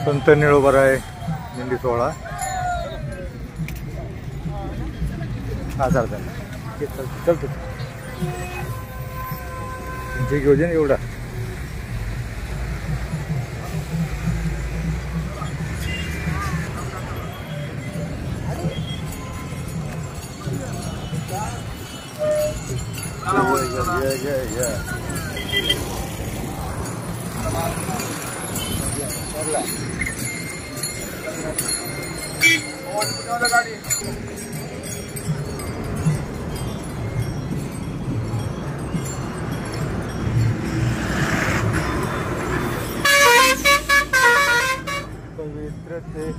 संत निळोबाराय दिंडी सोहळा हा चालतं चलतो तुमची घेऊ दे ना एवढा पवित्र ते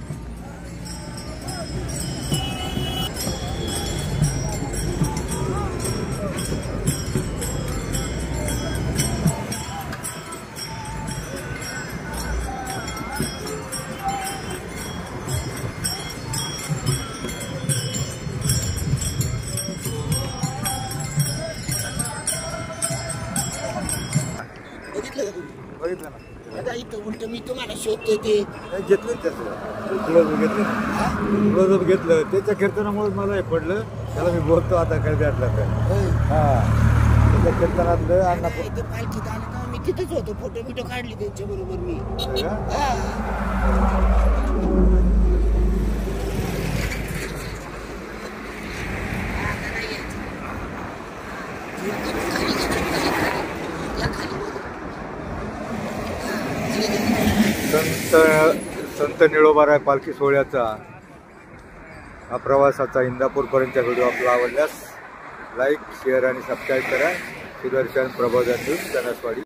बघितलं ना आता इथं उलट मी तुम्हाला शोधतोय ते घेतलं त्याचं क्लोज घेतलं क्लोजअप घेतलं त्याच्या कीर्तनामुळे मला हे पडलं त्याला मी बोलतो आता काय भेटला तर हा त्याच्या कीर्तनातलं अण्णा ते पालखीत आलं का मी तिथेच होतो फोटो बिटो काढले त्यांच्या बरोबर मी संत निळोबाराय पालखी सोहळ्याचा हा प्रवासाचा इंदापूरपर्यंतचा व्हिडिओ आपला आवडल्यास लाईक शेअर आणि सबस्क्राईब करा. सुदर्शन प्रबोधन न्यूज, गणेशवाडी.